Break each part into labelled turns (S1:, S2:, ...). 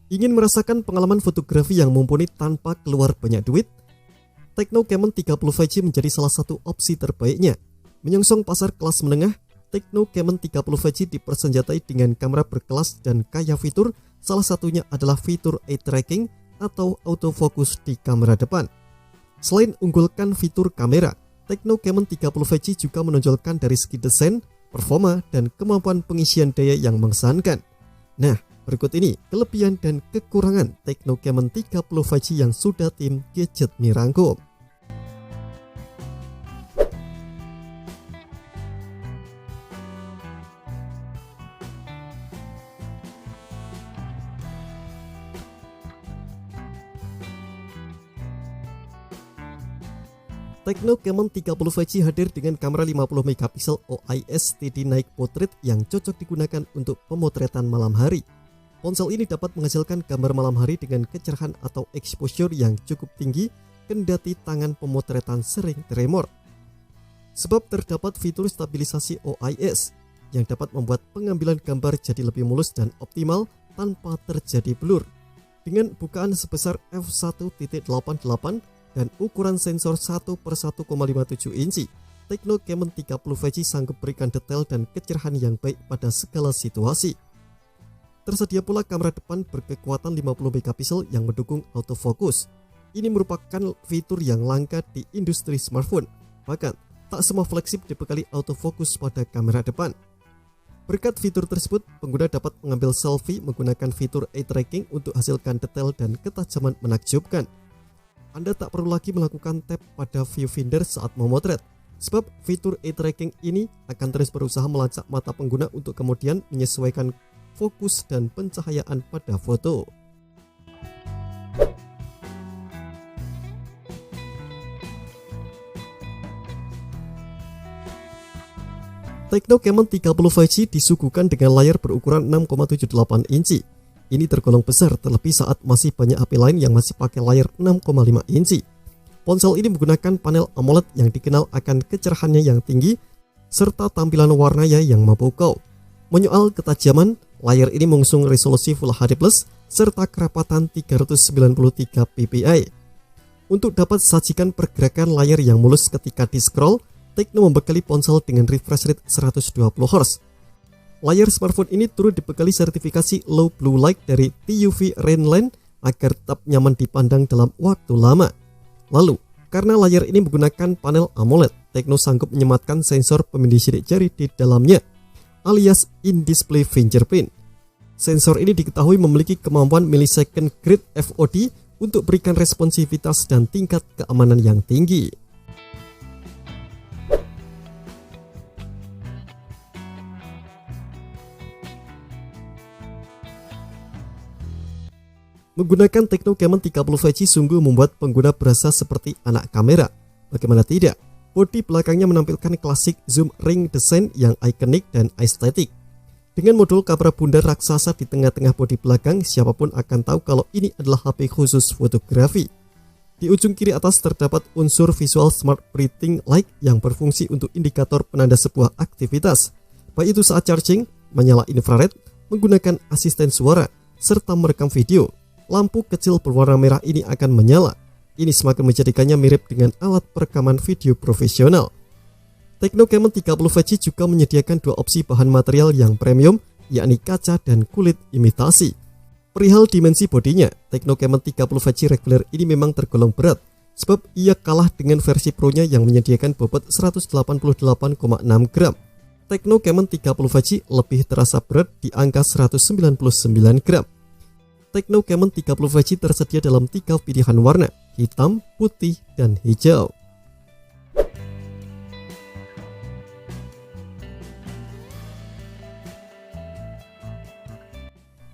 S1: Ingin merasakan pengalaman fotografi yang mumpuni tanpa keluar banyak duit? Tecno Camon 30 5G menjadi salah satu opsi terbaiknya. Menyongsong pasar kelas menengah, Tecno Camon 30 5G dipersenjatai dengan kamera berkelas dan kaya fitur, salah satunya adalah fitur eye tracking atau autofocus di kamera depan. Selain unggulkan fitur kamera, Tecno Camon 30 5G juga menonjolkan dari segi desain, performa, dan kemampuan pengisian daya yang mengesankan. Nah, berikut ini kelebihan dan kekurangan Tecno Camon 30 5G yang sudah tim Gadget Me rangkum. Tecno Camon 30 5G hadir dengan kamera 50 megapiksel OIS steady night portrait yang cocok digunakan untuk pemotretan malam hari. Ponsel ini dapat menghasilkan gambar malam hari dengan kecerahan atau exposure yang cukup tinggi, kendati tangan pemotretan sering tremor. Sebab terdapat fitur stabilisasi OIS yang dapat membuat pengambilan gambar jadi lebih mulus dan optimal tanpa terjadi blur. Dengan bukaan sebesar f1.88 dan ukuran sensor 1/1,57 inci, Tecno Camon 30 5G sanggup berikan detail dan kecerahan yang baik pada segala situasi. Tersedia pula kamera depan berkekuatan 50 megapiksel yang mendukung autofocus. Ini merupakan fitur yang langka di industri smartphone. Bahkan, tak semua flagship dibekali autofocus pada kamera depan. Berkat fitur tersebut, pengguna dapat mengambil selfie menggunakan fitur eye tracking untuk hasilkan detail dan ketajaman menakjubkan. Anda tak perlu lagi melakukan tap pada viewfinder saat memotret, sebab fitur eye tracking ini akan terus berusaha melacak mata pengguna untuk kemudian menyesuaikan fokus dan pencahayaan pada foto. Tecno Camon 30 5G disuguhkan dengan layar berukuran 6,78 inci. Ini tergolong besar terlebih saat masih banyak HP lain yang masih pakai layar 6,5 inci. Ponsel ini menggunakan panel AMOLED yang dikenal akan kecerahannya yang tinggi serta tampilan warnanya yang memukau. Menyoal ketajaman, layar ini mengusung resolusi Full HD+ serta kerapatan 393 ppi. Untuk dapat sajikan pergerakan layar yang mulus ketika di-scroll, Tecno membekali ponsel dengan refresh rate 120 Hz. Layar smartphone ini turut dibekali sertifikasi Low Blue Light dari TUV Rainland agar tetap nyaman dipandang dalam waktu lama. Lalu, karena layar ini menggunakan panel AMOLED, Tecno sanggup menyematkan sensor pemindai sidik jari di dalamnya, alias in-display fingerprint. Sensor ini diketahui memiliki kemampuan millisecond grade FOD untuk berikan responsivitas dan tingkat keamanan yang tinggi. Menggunakan Tecno Camon 30 5G sungguh membuat pengguna berasa seperti anak kamera. Bagaimana tidak? Bodi belakangnya menampilkan klasik zoom ring design yang ikonik dan estetik. Dengan modul kamera bundar raksasa di tengah-tengah bodi belakang, siapapun akan tahu kalau ini adalah HP khusus fotografi. Di ujung kiri atas terdapat unsur visual smart breathing light yang berfungsi untuk indikator penanda sebuah aktivitas, baik itu saat charging, menyala infrared, menggunakan asisten suara, serta merekam video. Lampu kecil berwarna merah ini akan menyala. Ini semakin menjadikannya mirip dengan alat perekaman video profesional. Tecno Camon 30 5G juga menyediakan dua opsi bahan material yang premium, yakni kaca dan kulit imitasi. Perihal dimensi bodinya, Tecno Camon 30 5G reguler ini memang tergolong berat, sebab ia kalah dengan versi Pro-nya yang menyediakan bobot 188,6 gram. Tecno Camon 30 5G lebih terasa berat di angka 199 gram. Tecno Camon 30 5G tersedia dalam 3 pilihan warna, hitam, putih, dan hijau.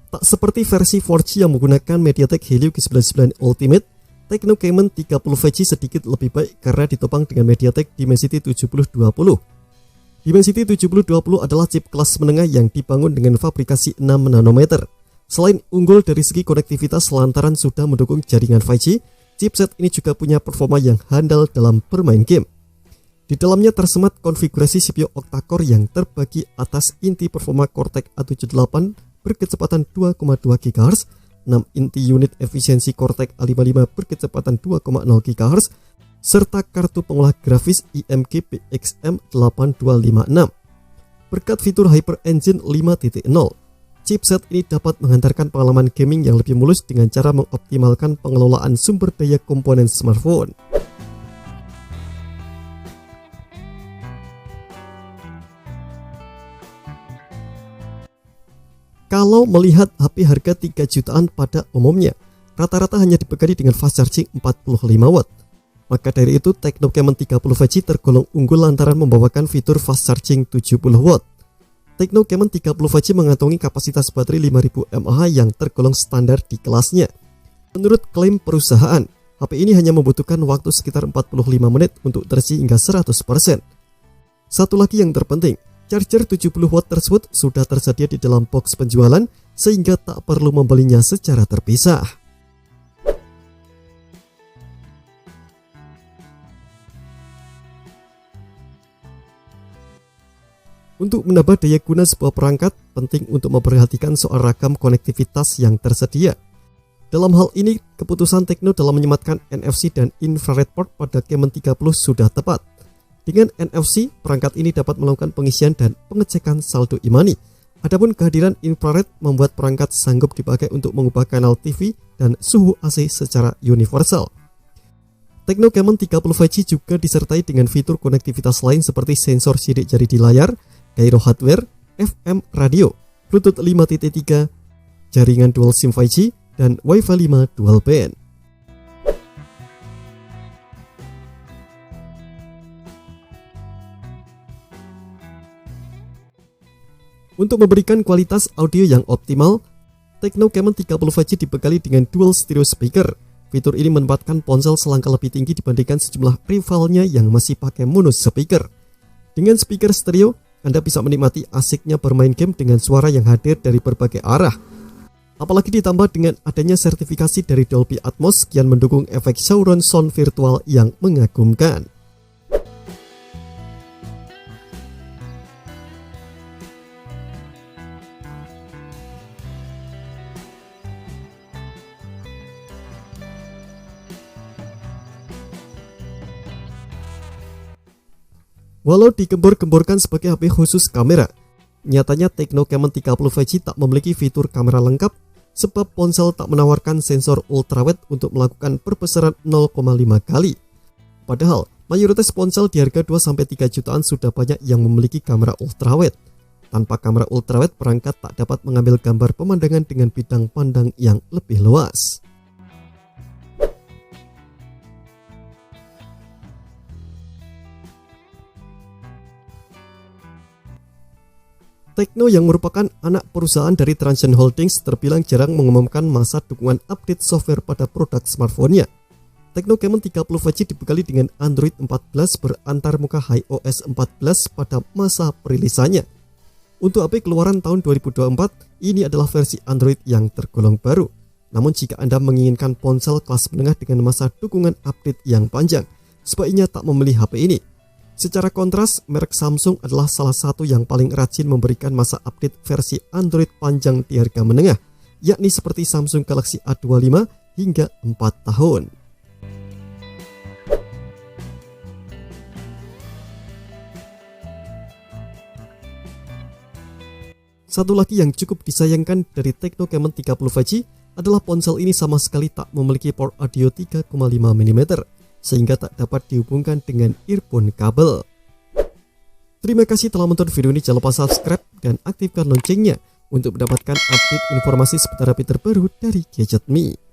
S1: Tak seperti versi 4G yang menggunakan MediaTek Helio G99 Ultimate, Tecno Camon 30 5G sedikit lebih baik karena ditopang dengan MediaTek Dimensity 7020. Dimensity 7020 adalah chip kelas menengah yang dibangun dengan fabrikasi 6 nanometer. Selain unggul dari segi konektivitas lantaran sudah mendukung jaringan 5G, chipset ini juga punya performa yang handal dalam bermain game. Di dalamnya tersemat konfigurasi CPU octa-core yang terbagi atas inti performa Cortex A78 berkecepatan 2,2 GHz 6 inti unit efisiensi Cortex A55 berkecepatan 2,0 GHz, serta kartu pengolah grafis IMG PXM8256. Berkat fitur Hyper Engine 5.0, chipset ini dapat menghantarkan pengalaman gaming yang lebih mulus dengan cara mengoptimalkan pengelolaan sumber daya komponen smartphone. Kalau melihat HP harga 3 jutaan pada umumnya, rata-rata hanya dibekali dengan fast charging 45 watt. Maka dari itu, Tecno Camon 30 5G tergolong unggul lantaran membawakan fitur fast charging 70 watt. Tecno Camon 30 5G mengantongi kapasitas baterai 5000 mAh yang tergolong standar di kelasnya. Menurut klaim perusahaan, HP ini hanya membutuhkan waktu sekitar 45 menit untuk terisi hingga 100%. Satu lagi yang terpenting, charger 70 watt tersebut sudah tersedia di dalam box penjualan sehingga tak perlu membelinya secara terpisah. Untuk menambah daya guna sebuah perangkat, penting untuk memperhatikan soal ragam konektivitas yang tersedia. Dalam hal ini, keputusan Tecno dalam menyematkan NFC dan infrared port pada Camon 30 sudah tepat. Dengan NFC, perangkat ini dapat melakukan pengisian dan pengecekan saldo e-money. Adapun kehadiran infrared membuat perangkat sanggup dipakai untuk mengubah kanal TV dan suhu AC secara universal. Tecno Camon 30 5G juga disertai dengan fitur konektivitas lain seperti sensor sidik jari di layar, gyro hardware, FM radio, Bluetooth 5.3, jaringan dual SIM 5G, dan Wi-Fi 5 dual band. Untuk memberikan kualitas audio yang optimal, Tecno Camon 30 5G dibekali dengan dual stereo speaker. Fitur ini menempatkan ponsel selangkah lebih tinggi dibandingkan sejumlah rivalnya yang masih pakai mono speaker. Dengan speaker stereo, Anda bisa menikmati asiknya bermain game dengan suara yang hadir dari berbagai arah. Apalagi ditambah dengan adanya sertifikasi dari Dolby Atmos yang mendukung efek surround sound virtual yang mengagumkan. Walau digembor-gemborkan sebagai HP khusus kamera, nyatanya Tecno Camon 30 5G tak memiliki fitur kamera lengkap sebab ponsel tak menawarkan sensor ultrawide untuk melakukan perbesaran 0,5 kali. Padahal, mayoritas ponsel di harga 2-3 jutaan sudah banyak yang memiliki kamera ultrawide. Tanpa kamera ultrawide, perangkat tak dapat mengambil gambar pemandangan dengan bidang pandang yang lebih luas. Tecno yang merupakan anak perusahaan dari Transsion Holdings terbilang jarang mengumumkan masa dukungan update software pada produk smartphone-nya. Tecno Camon 30 5G dibekali dengan Android 14 berantarmuka iOS 14 pada masa perilisannya. Untuk HP keluaran tahun 2024, ini adalah versi Android yang tergolong baru. Namun jika Anda menginginkan ponsel kelas menengah dengan masa dukungan update yang panjang, sebaiknya tak membeli HP ini. Secara kontras, merek Samsung adalah salah satu yang paling rajin memberikan masa update versi Android panjang di harga menengah, yakni seperti Samsung Galaxy A25 hingga 4 tahun. Satu lagi yang cukup disayangkan dari Tecno Camon 30 5G adalah ponsel ini sama sekali tak memiliki port audio 3,5 mm. Sehingga tak dapat dihubungkan dengan earphone kabel. Terima kasih telah menonton video ini, jangan lupa subscribe dan aktifkan loncengnya untuk mendapatkan update informasi seputar HP terbaru dari Gadget Me.